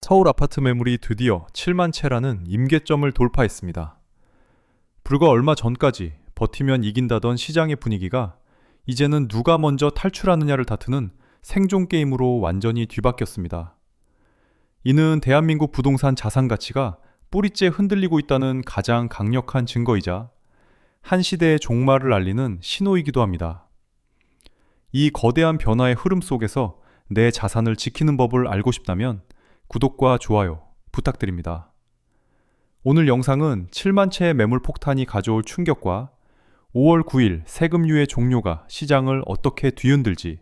서울 아파트 매물이 드디어 7만 채라는 임계점을 돌파했습니다. 불과 얼마 전까지 버티면 이긴다던 시장의 분위기가 이제는 누가 먼저 탈출하느냐를 다투는 생존 게임으로 완전히 뒤바뀌었습니다. 이는 대한민국 부동산 자산 가치가 뿌리째 흔들리고 있다는 가장 강력한 증거이자 한 시대의 종말을 알리는 신호이기도 합니다. 이 거대한 변화의 흐름 속에서 내 자산을 지키는 법을 알고 싶다면 구독과 좋아요 부탁드립니다. 오늘 영상은 7만 채의 매물 폭탄이 가져올 충격과 5월 9일 세금유예 종료가 시장을 어떻게 뒤흔들지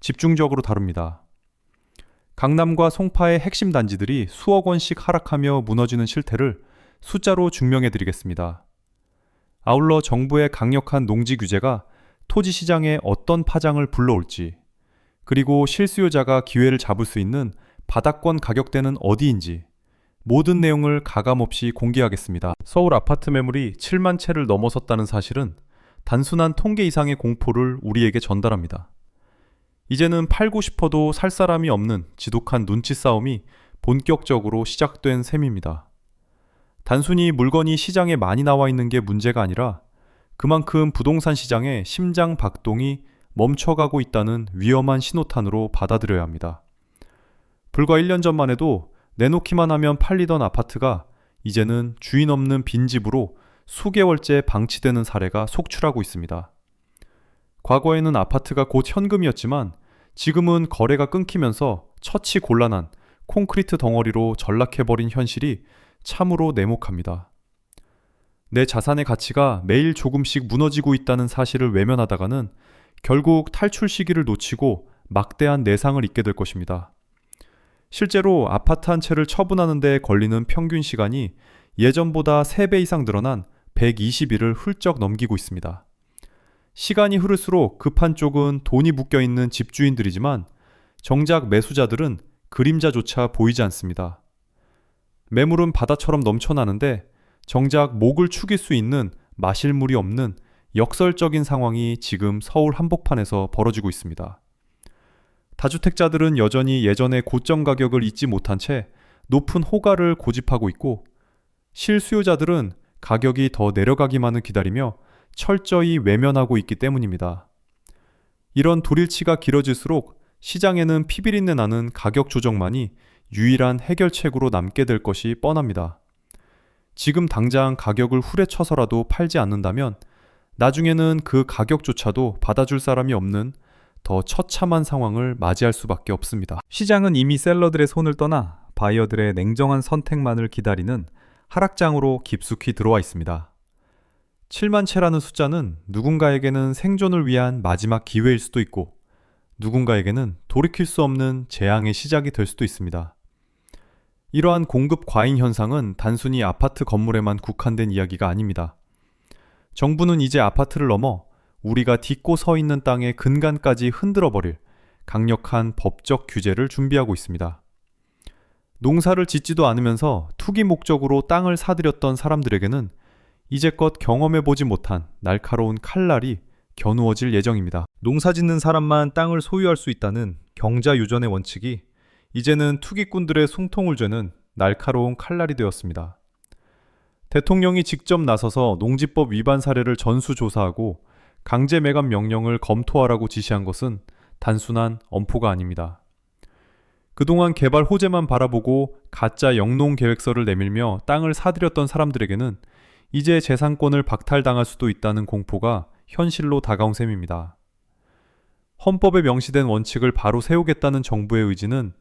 집중적으로 다룹니다. 강남과 송파의 핵심 단지들이 수억 원씩 하락하며 무너지는 실태를 숫자로 증명해 드리겠습니다. 아울러 정부의 강력한 농지 규제가 토지 시장에 어떤 파장을 불러올지, 그리고 실수요자가 기회를 잡을 수 있는 바닥권 가격대는 어디인지 모든 내용을 가감없이 공개하겠습니다. 서울 아파트 매물이 7만 채를 넘어섰다는 사실은 단순한 통계 이상의 공포를 우리에게 전달합니다. 이제는 팔고 싶어도 살 사람이 없는 지독한 눈치 싸움이 본격적으로 시작된 셈입니다. 단순히 물건이 시장에 많이 나와 있는 게 문제가 아니라 그만큼 부동산 시장의 심장 박동이 멈춰가고 있다는 위험한 신호탄으로 받아들여야 합니다. 불과 1년 전만 해도 내놓기만 하면 팔리던 아파트가 이제는 주인 없는 빈집으로 수개월째 방치되는 사례가 속출하고 있습니다. 과거에는 아파트가 곧 현금이었지만 지금은 거래가 끊기면서 처치 곤란한 콘크리트 덩어리로 전락해버린 현실이 참으로 내목합니다. 내 자산의 가치가 매일 조금씩 무너지고 있다는 사실을 외면하다가는 결국 탈출 시기를 놓치고 막대한 내상을 입게 될 것입니다. 실제로 아파트 한 채를 처분하는 데 걸리는 평균 시간이 예전보다 3배 이상 늘어난 120일을 훌쩍 넘기고 있습니다. 시간이 흐를수록 급한 쪽은 돈이 묶여있는 집주인들이지만 정작 매수자들은 그림자조차 보이지 않습니다. 매물은 바다처럼 넘쳐나는데 정작 목을 축일 수 있는 마실 물이 없는 역설적인 상황이 지금 서울 한복판에서 벌어지고 있습니다. 다주택자들은 여전히 예전의 고점 가격을 잊지 못한 채 높은 호가를 고집하고 있고, 실수요자들은 가격이 더 내려가기만을 기다리며 철저히 외면하고 있기 때문입니다. 이런 돌일치가 길어질수록 시장에는 피비린내 나는 가격 조정만이 유일한 해결책으로 남게 될 것이 뻔합니다. 지금 당장 가격을 후려쳐서라도 팔지 않는다면 나중에는 그 가격조차도 받아줄 사람이 없는 더 처참한 상황을 맞이할 수밖에 없습니다. 시장은 이미 셀러들의 손을 떠나 바이어들의 냉정한 선택만을 기다리는 하락장으로 깊숙이 들어와 있습니다. 7만 채라는 숫자는 누군가에게는 생존을 위한 마지막 기회일 수도 있고 누군가에게는 돌이킬 수 없는 재앙의 시작이 될 수도 있습니다. 이러한 공급 과잉 현상은 단순히 아파트 건물에만 국한된 이야기가 아닙니다. 정부는 이제 아파트를 넘어 우리가 딛고 서 있는 땅의 근간까지 흔들어버릴 강력한 법적 규제를 준비하고 있습니다. 농사를 짓지도 않으면서 투기 목적으로 땅을 사들였던 사람들에게는 이제껏 경험해보지 못한 날카로운 칼날이 겨누어질 예정입니다. 농사 짓는 사람만 땅을 소유할 수 있다는 경자 유전의 원칙이 이제는 투기꾼들의 숨통을 죄는 날카로운 칼날이 되었습니다. 대통령이 직접 나서서 농지법 위반 사례를 전수조사하고 강제 매각 명령을 검토하라고 지시한 것은 단순한 엄포가 아닙니다. 그동안 개발 호재만 바라보고 가짜 영농 계획서를 내밀며 땅을 사들였던 사람들에게는 이제 재산권을 박탈당할 수도 있다는 공포가 현실로 다가온 셈입니다. 헌법에 명시된 원칙을 바로 세우겠다는 정부의 의지는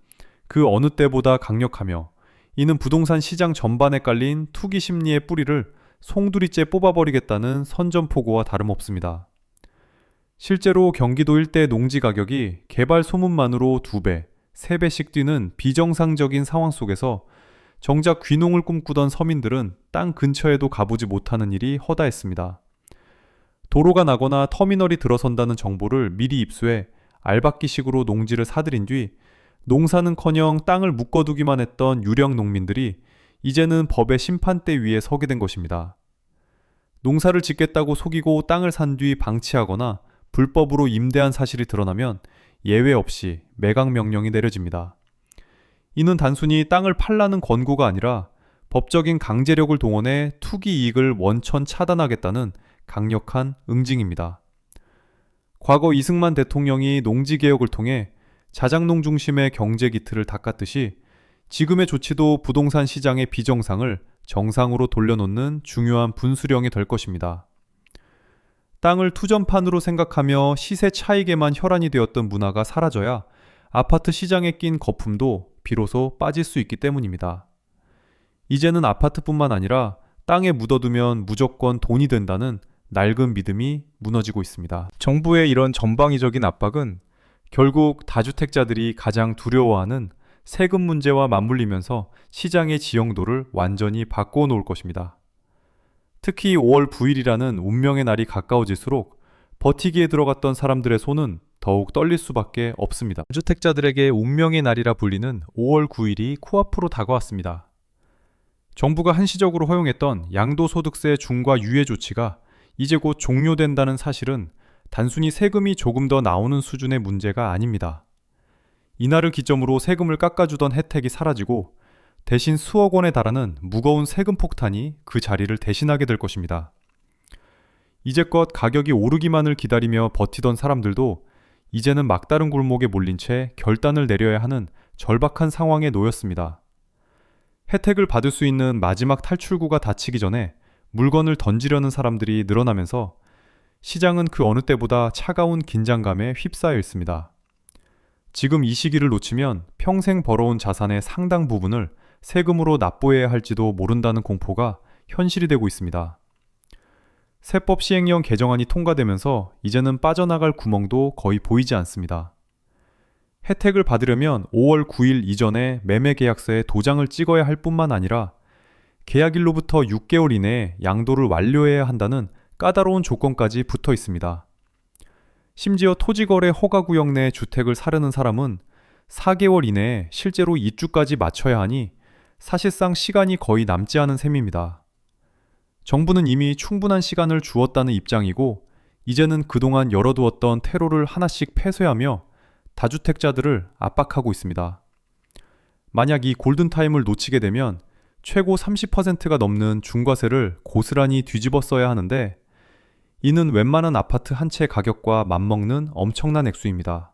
그 어느 때보다 강력하며 이는 부동산 시장 전반에 깔린 투기 심리의 뿌리를 송두리째 뽑아버리겠다는 선전포고와 다름없습니다. 실제로 경기도 일대 농지 가격이 개발 소문만으로 2배, 3배씩 뛰는 비정상적인 상황 속에서 정작 귀농을 꿈꾸던 서민들은 땅 근처에도 가보지 못하는 일이 허다했습니다. 도로가 나거나 터미널이 들어선다는 정보를 미리 입수해 알박기식으로 농지를 사들인 뒤 농사는커녕 땅을 묶어두기만 했던 유령 농민들이 이제는 법의 심판대 위에 서게 된 것입니다. 농사를 짓겠다고 속이고 땅을 산 뒤 방치하거나 불법으로 임대한 사실이 드러나면 예외 없이 매각 명령이 내려집니다. 이는 단순히 땅을 팔라는 권고가 아니라 법적인 강제력을 동원해 투기 이익을 원천 차단하겠다는 강력한 응징입니다. 과거 이승만 대통령이 농지개혁을 통해 자작농 중심의 경제 기틀을 닦았듯이 지금의 조치도 부동산 시장의 비정상을 정상으로 돌려놓는 중요한 분수령이 될 것입니다. 땅을 투전판으로 생각하며 시세 차익에만 혈안이 되었던 문화가 사라져야 아파트 시장에 낀 거품도 비로소 빠질 수 있기 때문입니다. 이제는 아파트뿐만 아니라 땅에 묻어두면 무조건 돈이 된다는 낡은 믿음이 무너지고 있습니다. 정부의 이런 전방위적인 압박은 결국 다주택자들이 가장 두려워하는 세금 문제와 맞물리면서 시장의 지형도를 완전히 바꿔 놓을 것입니다. 특히 5월 9일이라는 운명의 날이 가까워질수록 버티기에 들어갔던 사람들의 손은 더욱 떨릴 수밖에 없습니다. 다주택자들에게 운명의 날이라 불리는 5월 9일이 코앞으로 다가왔습니다. 정부가 한시적으로 허용했던 양도소득세 중과 유예 조치가 이제 곧 종료된다는 사실은 단순히 세금이 조금 더 나오는 수준의 문제가 아닙니다. 이날을 기점으로 세금을 깎아주던 혜택이 사라지고 대신 수억 원에 달하는 무거운 세금 폭탄이 그 자리를 대신하게 될 것입니다. 이제껏 가격이 오르기만을 기다리며 버티던 사람들도 이제는 막다른 골목에 몰린 채 결단을 내려야 하는 절박한 상황에 놓였습니다. 혜택을 받을 수 있는 마지막 탈출구가 닫히기 전에 물건을 던지려는 사람들이 늘어나면서 시장은 그 어느 때보다 차가운 긴장감에 휩싸여 있습니다. 지금 이 시기를 놓치면 평생 벌어온 자산의 상당 부분을 세금으로 납부해야 할지도 모른다는 공포가 현실이 되고 있습니다. 세법 시행령 개정안이 통과되면서 이제는 빠져나갈 구멍도 거의 보이지 않습니다. 혜택을 받으려면 5월 9일 이전에 매매계약서에 도장을 찍어야 할 뿐만 아니라 계약일로부터 6개월 이내에 양도를 완료해야 한다는 까다로운 조건까지 붙어 있습니다. 심지어 토지거래 허가구역 내 주택을 사려는 사람은 4개월 이내에 실제로 입주까지 마쳐야 하니 사실상 시간이 거의 남지 않은 셈입니다. 정부는 이미 충분한 시간을 주었다는 입장이고 이제는 그동안 열어두었던 퇴로를 하나씩 폐쇄하며 다주택자들을 압박하고 있습니다. 만약 이 골든타임을 놓치게 되면 최고 30%가 넘는 중과세를 고스란히 뒤집어 써야 하는데 이는 웬만한 아파트 한 채 가격과 맞먹는 엄청난 액수입니다.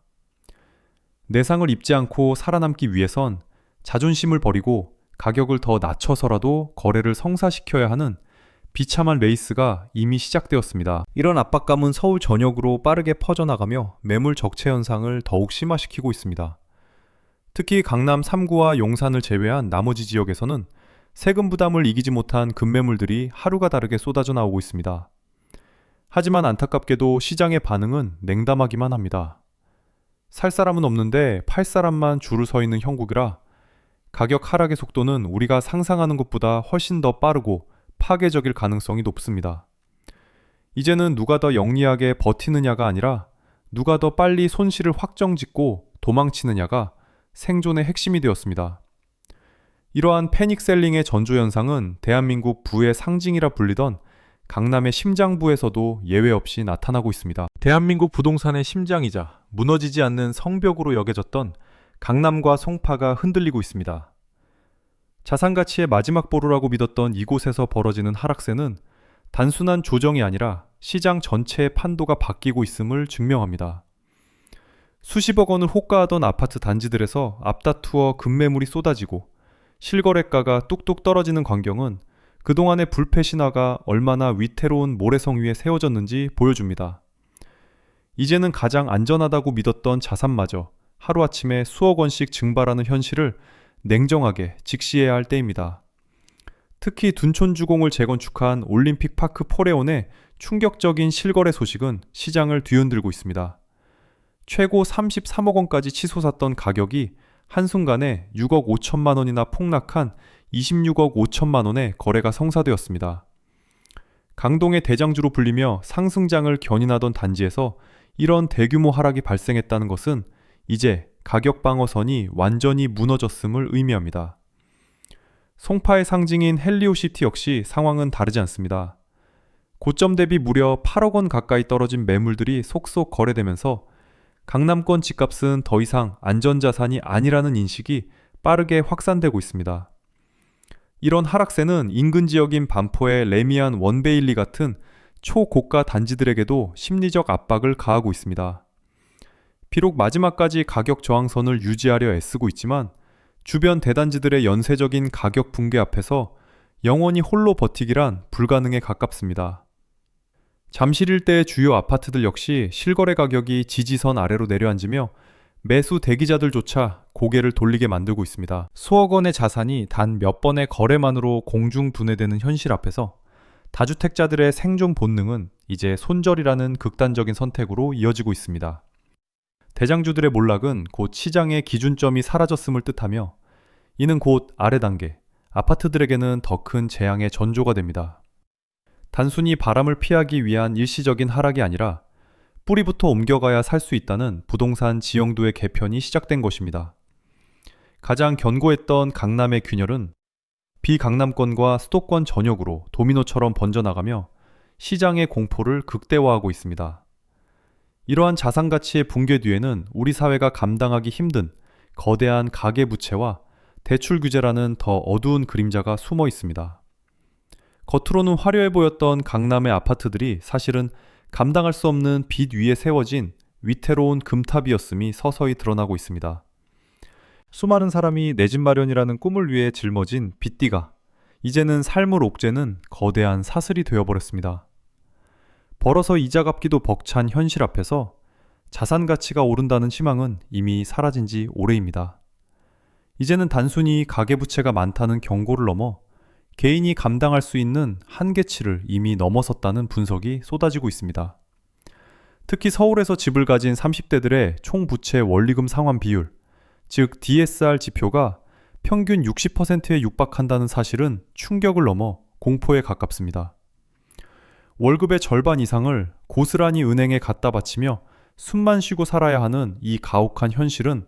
내상을 입지 않고 살아남기 위해선 자존심을 버리고 가격을 더 낮춰서라도 거래를 성사시켜야 하는 비참한 레이스가 이미 시작되었습니다. 이런 압박감은 서울 전역으로 빠르게 퍼져나가며 매물 적체 현상을 더욱 심화시키고 있습니다. 특히 강남 3구와 용산을 제외한 나머지 지역에서는 세금 부담을 이기지 못한 급매물들이 하루가 다르게 쏟아져 나오고 있습니다. 하지만 안타깝게도 시장의 반응은 냉담하기만 합니다. 살 사람은 없는데 팔 사람만 줄을 서 있는 형국이라 가격 하락의 속도는 우리가 상상하는 것보다 훨씬 더 빠르고 파괴적일 가능성이 높습니다. 이제는 누가 더 영리하게 버티느냐가 아니라 누가 더 빨리 손실을 확정짓고 도망치느냐가 생존의 핵심이 되었습니다. 이러한 패닉셀링의 전조현상은 대한민국 부의 상징이라 불리던 강남의 심장부에서도 예외 없이 나타나고 있습니다. 대한민국 부동산의 심장이자 무너지지 않는 성벽으로 여겨졌던 강남과 송파가 흔들리고 있습니다. 자산가치의 마지막 보루라고 믿었던 이곳에서 벌어지는 하락세는 단순한 조정이 아니라 시장 전체의 판도가 바뀌고 있음을 증명합니다. 수십억 원을 호가하던 아파트 단지들에서 앞다투어 급매물이 쏟아지고 실거래가가 뚝뚝 떨어지는 광경은 그동안의 불패 신화가 얼마나 위태로운 모래성 위에 세워졌는지 보여줍니다. 이제는 가장 안전하다고 믿었던 자산마저 하루아침에 수억 원씩 증발하는 현실을 냉정하게 직시해야 할 때입니다. 특히 둔촌주공을 재건축한 올림픽 파크 포레온의 충격적인 실거래 소식은 시장을 뒤흔들고 있습니다. 최고 33억 원까지 치솟았던 가격이 한순간에 6억 5천만 원이나 폭락한 26억 5천만 원의 거래가 성사되었습니다. 강동의 대장주로 불리며 상승장을 견인하던 단지에서 이런 대규모 하락이 발생했다는 것은 이제 가격 방어선이 완전히 무너졌음을 의미합니다. 송파의 상징인 헬리오시티 역시 상황은 다르지 않습니다. 고점 대비 무려 8억 원 가까이 떨어진 매물들이 속속 거래되면서 강남권 집값은 더 이상 안전자산이 아니라는 인식이 빠르게 확산되고 있습니다. 이런 하락세는 인근 지역인 반포의 레미안 원베일리 같은 초고가 단지들에게도 심리적 압박을 가하고 있습니다. 비록 마지막까지 가격 저항선을 유지하려 애쓰고 있지만 주변 대단지들의 연쇄적인 가격 붕괴 앞에서 영원히 홀로 버티기란 불가능에 가깝습니다. 잠실 일대의 주요 아파트들 역시 실거래 가격이 지지선 아래로 내려앉으며 매수 대기자들조차 고개를 돌리게 만들고 있습니다. 수억 원의 자산이 단 몇 번의 거래만으로 공중 분해되는 현실 앞에서 다주택자들의 생존 본능은 이제 손절이라는 극단적인 선택으로 이어지고 있습니다. 대장주들의 몰락은 곧 시장의 기준점이 사라졌음을 뜻하며 이는 곧 아래 단계, 아파트들에게는 더 큰 재앙의 전조가 됩니다. 단순히 바람을 피하기 위한 일시적인 하락이 아니라 뿌리부터 옮겨가야 살 수 있다는 부동산 지형도의 개편이 시작된 것입니다. 가장 견고했던 강남의 균열은 비강남권과 수도권 전역으로 도미노처럼 번져나가며 시장의 공포를 극대화하고 있습니다. 이러한 자산가치의 붕괴 뒤에는 우리 사회가 감당하기 힘든 거대한 가계부채와 대출 규제라는 더 어두운 그림자가 숨어 있습니다. 겉으로는 화려해 보였던 강남의 아파트들이 사실은 감당할 수 없는 빚 위에 세워진 위태로운 금탑이었음이 서서히 드러나고 있습니다. 수많은 사람이 내 집 마련이라는 꿈을 위해 짊어진 빚띠가 이제는 삶을 옥죄는 거대한 사슬이 되어버렸습니다. 벌어서 이자 갚기도 벅찬 현실 앞에서 자산 가치가 오른다는 희망은 이미 사라진 지 오래입니다. 이제는 단순히 가계부채가 많다는 경고를 넘어 개인이 감당할 수 있는 한계치를 이미 넘어섰다는 분석이 쏟아지고 있습니다. 특히 서울에서 집을 가진 30대들의 총 부채 원리금 상환 비율, 즉 DSR 지표가 평균 60%에 육박한다는 사실은 충격을 넘어 공포에 가깝습니다. 월급의 절반 이상을 고스란히 은행에 갖다 바치며 숨만 쉬고 살아야 하는 이 가혹한 현실은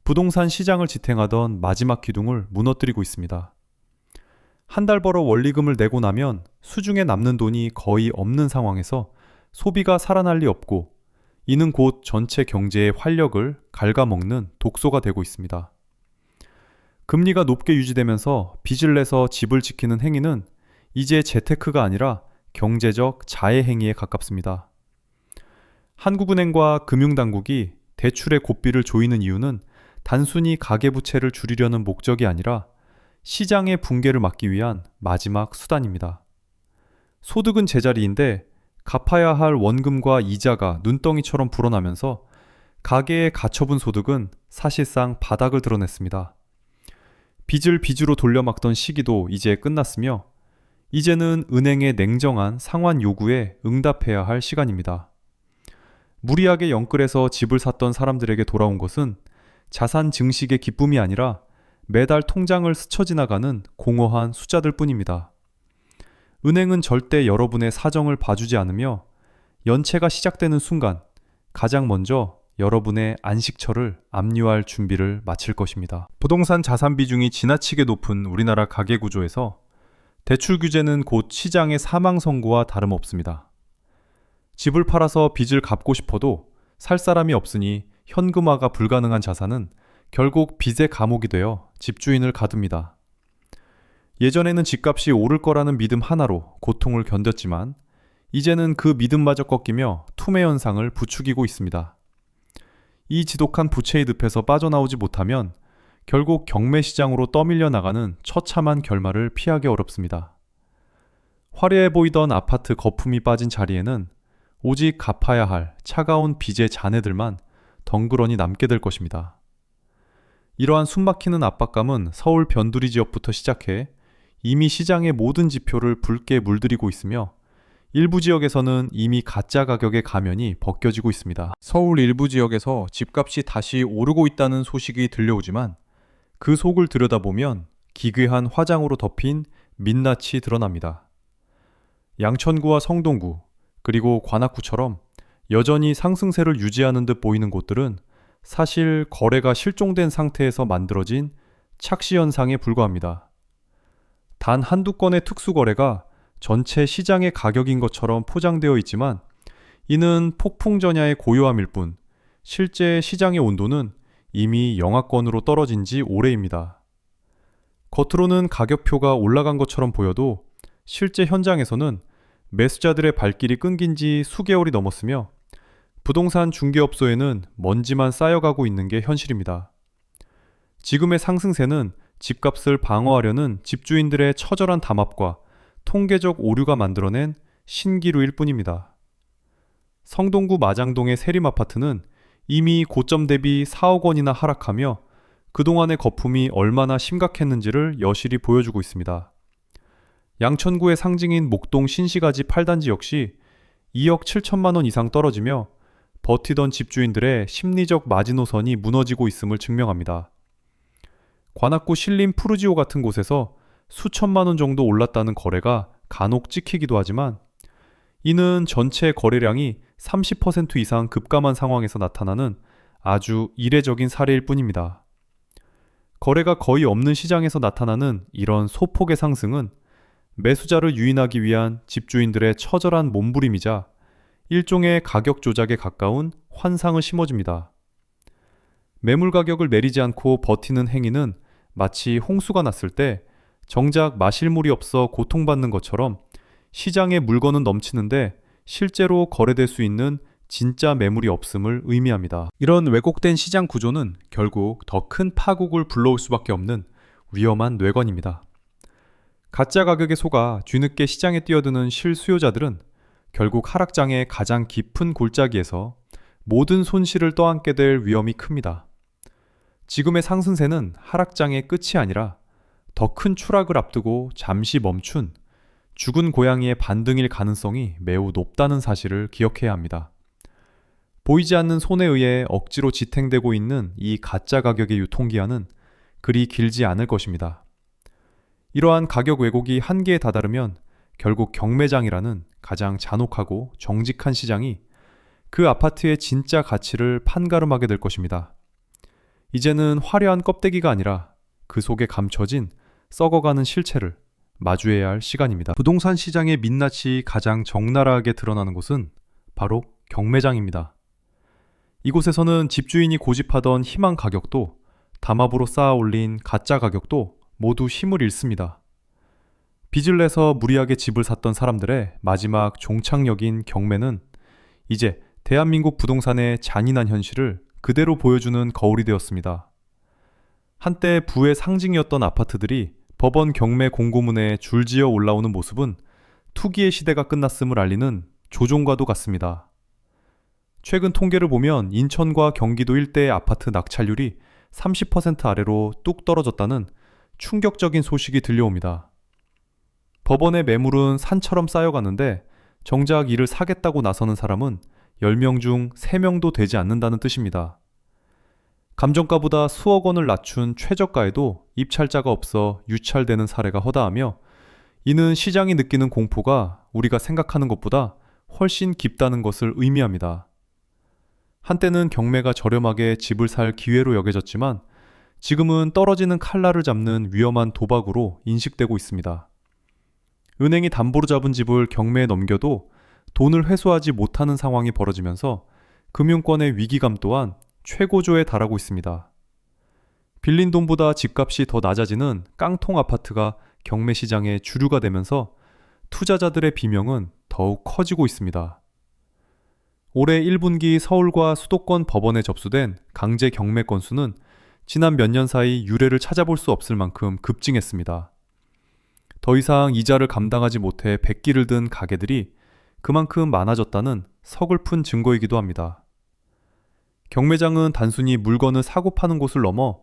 부동산 시장을 지탱하던 마지막 기둥을 무너뜨리고 있습니다. 한 달 벌어 원리금을 내고 나면 수중에 남는 돈이 거의 없는 상황에서 소비가 살아날 리 없고 이는 곧 전체 경제의 활력을 갉아먹는 독소가 되고 있습니다. 금리가 높게 유지되면서 빚을 내서 집을 지키는 행위는 이제 재테크가 아니라 경제적 자해 행위에 가깝습니다. 한국은행과 금융당국이 대출의 고삐를 조이는 이유는 단순히 가계부채를 줄이려는 목적이 아니라 시장의 붕괴를 막기 위한 마지막 수단입니다. 소득은 제자리인데 갚아야 할 원금과 이자가 눈덩이처럼 불어나면서 가계의 가처분 소득은 사실상 바닥을 드러냈습니다. 빚을 빚으로 돌려막던 시기도 이제 끝났으며 이제는 은행의 냉정한 상환 요구에 응답해야 할 시간입니다. 무리하게 영끌해서 집을 샀던 사람들에게 돌아온 것은 자산 증식의 기쁨이 아니라 매달 통장을 스쳐 지나가는 공허한 숫자들 뿐입니다. 은행은 절대 여러분의 사정을 봐주지 않으며 연체가 시작되는 순간 가장 먼저 여러분의 안식처를 압류할 준비를 마칠 것입니다. 부동산 자산 비중이 지나치게 높은 우리나라 가계구조에서 대출 규제는 곧 시장의 사망 선고와 다름없습니다. 집을 팔아서 빚을 갚고 싶어도 살 사람이 없으니 현금화가 불가능한 자산은 결국 빚의 감옥이 되어 집주인을 가둡니다. 예전에는 집값이 오를 거라는 믿음 하나로 고통을 견뎠지만 이제는 그 믿음마저 꺾이며 투매 현상을 부추기고 있습니다. 이 지독한 부채의 늪에서 빠져나오지 못하면 결국 경매 시장으로 떠밀려 나가는 처참한 결말을 피하기 어렵습니다. 화려해 보이던 아파트 거품이 빠진 자리에는 오직 갚아야 할 차가운 빚의 잔해들만 덩그러니 남게 될 것입니다. 이러한 숨막히는 압박감은 서울 변두리 지역부터 시작해 이미 시장의 모든 지표를 붉게 물들이고 있으며 일부 지역에서는 이미 가짜 가격의 가면이 벗겨지고 있습니다. 서울 일부 지역에서 집값이 다시 오르고 있다는 소식이 들려오지만 그 속을 들여다보면 기괴한 화장으로 덮인 민낯이 드러납니다. 양천구와 성동구 그리고 관악구처럼 여전히 상승세를 유지하는 듯 보이는 곳들은 사실 거래가 실종된 상태에서 만들어진 착시 현상에 불과합니다. 단 한두 건의 특수 거래가 전체 시장의 가격인 것처럼 포장되어 있지만 이는 폭풍전야의 고요함일 뿐 실제 시장의 온도는 이미 영하권으로 떨어진 지 오래입니다. 겉으로는 가격표가 올라간 것처럼 보여도 실제 현장에서는 매수자들의 발길이 끊긴 지 수개월이 넘었으며 부동산 중개업소에는 먼지만 쌓여가고 있는 게 현실입니다. 지금의 상승세는 집값을 방어하려는 집주인들의 처절한 담합과 통계적 오류가 만들어낸 신기루일 뿐입니다. 성동구 마장동의 세림아파트는 이미 고점 대비 4억 원이나 하락하며 그동안의 거품이 얼마나 심각했는지를 여실히 보여주고 있습니다. 양천구의 상징인 목동 신시가지 8단지 역시 2억 7천만 원 이상 떨어지며 버티던 집주인들의 심리적 마지노선이 무너지고 있음을 증명합니다. 관악구 신림 푸르지오 같은 곳에서 수천만 원 정도 올랐다는 거래가 간혹 찍히기도 하지만 이는 전체 거래량이 30% 이상 급감한 상황에서 나타나는 아주 이례적인 사례일 뿐입니다. 거래가 거의 없는 시장에서 나타나는 이런 소폭의 상승은 매수자를 유인하기 위한 집주인들의 처절한 몸부림이자 일종의 가격 조작에 가까운 환상을 심어줍니다. 매물 가격을 내리지 않고 버티는 행위는 마치 홍수가 났을 때 정작 마실 물이 없어 고통받는 것처럼 시장에 물건은 넘치는데 실제로 거래될 수 있는 진짜 매물이 없음을 의미합니다. 이런 왜곡된 시장 구조는 결국 더 큰 파국을 불러올 수밖에 없는 위험한 뇌관입니다. 가짜 가격에 속아 뒤늦게 시장에 뛰어드는 실수요자들은 결국 하락장의 가장 깊은 골짜기에서 모든 손실을 떠안게 될 위험이 큽니다. 지금의 상승세는 하락장의 끝이 아니라 더 큰 추락을 앞두고 잠시 멈춘 죽은 고양이의 반등일 가능성이 매우 높다는 사실을 기억해야 합니다. 보이지 않는 손에 의해 억지로 지탱되고 있는 이 가짜 가격의 유통기한은 그리 길지 않을 것입니다. 이러한 가격 왜곡이 한계에 다다르면 결국 경매장이라는 가장 잔혹하고 정직한 시장이 그 아파트의 진짜 가치를 판가름하게 될 것입니다. 이제는 화려한 껍데기가 아니라 그 속에 감춰진 썩어가는 실체를 마주해야 할 시간입니다. 부동산 시장의 민낯이 가장 적나라하게 드러나는 곳은 바로 경매장입니다. 이곳에서는 집주인이 고집하던 희망 가격도 담합으로 쌓아 올린 가짜 가격도 모두 힘을 잃습니다. 빚을 내서 무리하게 집을 샀던 사람들의 마지막 종착역인 경매는 이제 대한민국 부동산의 잔인한 현실을 그대로 보여주는 거울이 되었습니다. 한때 부의 상징이었던 아파트들이 법원 경매 공고문에 줄지어 올라오는 모습은 투기의 시대가 끝났음을 알리는 조종과도 같습니다. 최근 통계를 보면 인천과 경기도 일대의 아파트 낙찰률이 30% 아래로 뚝 떨어졌다는 충격적인 소식이 들려옵니다. 법원의 매물은 산처럼 쌓여가는데 정작 이를 사겠다고 나서는 사람은 10명 중 3명도 되지 않는다는 뜻입니다. 감정가보다 수억 원을 낮춘 최저가에도 입찰자가 없어 유찰되는 사례가 허다하며 이는 시장이 느끼는 공포가 우리가 생각하는 것보다 훨씬 깊다는 것을 의미합니다. 한때는 경매가 저렴하게 집을 살 기회로 여겨졌지만 지금은 떨어지는 칼날을 잡는 위험한 도박으로 인식되고 있습니다. 은행이 담보로 잡은 집을 경매에 넘겨도 돈을 회수하지 못하는 상황이 벌어지면서 금융권의 위기감 또한 최고조에 달하고 있습니다. 빌린 돈보다 집값이 더 낮아지는 깡통 아파트가 경매 시장의 주류가 되면서 투자자들의 비명은 더욱 커지고 있습니다. 올해 1분기 서울과 수도권 법원에 접수된 강제 경매 건수는 지난 몇 년 사이 유례를 찾아볼 수 없을 만큼 급증했습니다. 더 이상 이자를 감당하지 못해 백기를 든 가게들이 그만큼 많아졌다는 서글픈 증거이기도 합니다. 경매장은 단순히 물건을 사고 파는 곳을 넘어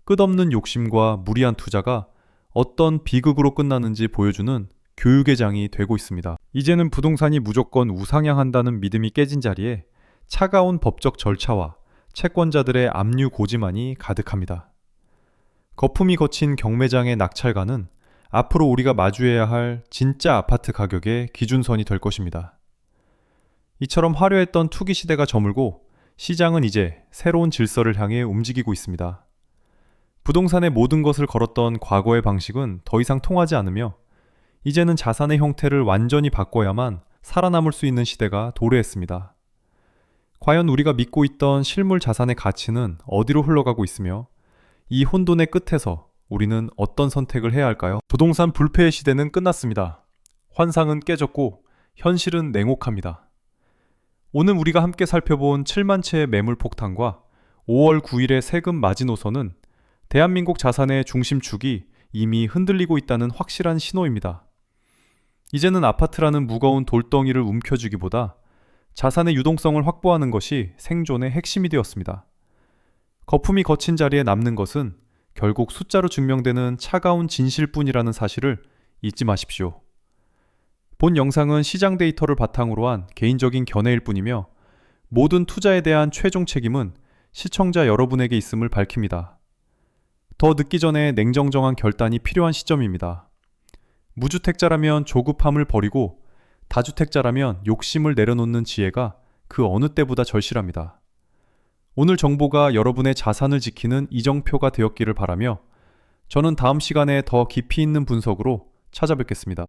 끝없는 욕심과 무리한 투자가 어떤 비극으로 끝나는지 보여주는 교육의 장이 되고 있습니다. 이제는 부동산이 무조건 우상향한다는 믿음이 깨진 자리에 차가운 법적 절차와 채권자들의 압류 고지만이 가득합니다. 거품이 거친 경매장의 낙찰가는 앞으로 우리가 마주해야 할 진짜 아파트 가격의 기준선이 될 것입니다. 이처럼 화려했던 투기 시대가 저물고 시장은 이제 새로운 질서를 향해 움직이고 있습니다. 부동산의 모든 것을 걸었던 과거의 방식은 더 이상 통하지 않으며 이제는 자산의 형태를 완전히 바꿔야만 살아남을 수 있는 시대가 도래했습니다. 과연 우리가 믿고 있던 실물 자산의 가치는 어디로 흘러가고 있으며 이 혼돈의 끝에서 우리는 어떤 선택을 해야 할까요? 부동산 불패의 시대는 끝났습니다. 환상은 깨졌고 현실은 냉혹합니다. 오늘 우리가 함께 살펴본 7만 채의 매물 폭탄과 5월 9일의 세금 마지노선은 대한민국 자산의 중심축이 이미 흔들리고 있다는 확실한 신호입니다. 이제는 아파트라는 무거운 돌덩이를 움켜쥐기보다 자산의 유동성을 확보하는 것이 생존의 핵심이 되었습니다. 거품이 거친 자리에 남는 것은 결국 숫자로 증명되는 차가운 진실뿐이라는 사실을 잊지 마십시오. 본 영상은 시장 데이터를 바탕으로 한 개인적인 견해일 뿐이며 모든 투자에 대한 최종 책임은 시청자 여러분에게 있음을 밝힙니다. 더 늦기 전에 냉정정한 결단이 필요한 시점입니다. 무주택자라면 조급함을 버리고 다주택자라면 욕심을 내려놓는 지혜가 그 어느 때보다 절실합니다. 오늘 정보가 여러분의 자산을 지키는 이정표가 되었기를 바라며 저는 다음 시간에 더 깊이 있는 분석으로 찾아뵙겠습니다.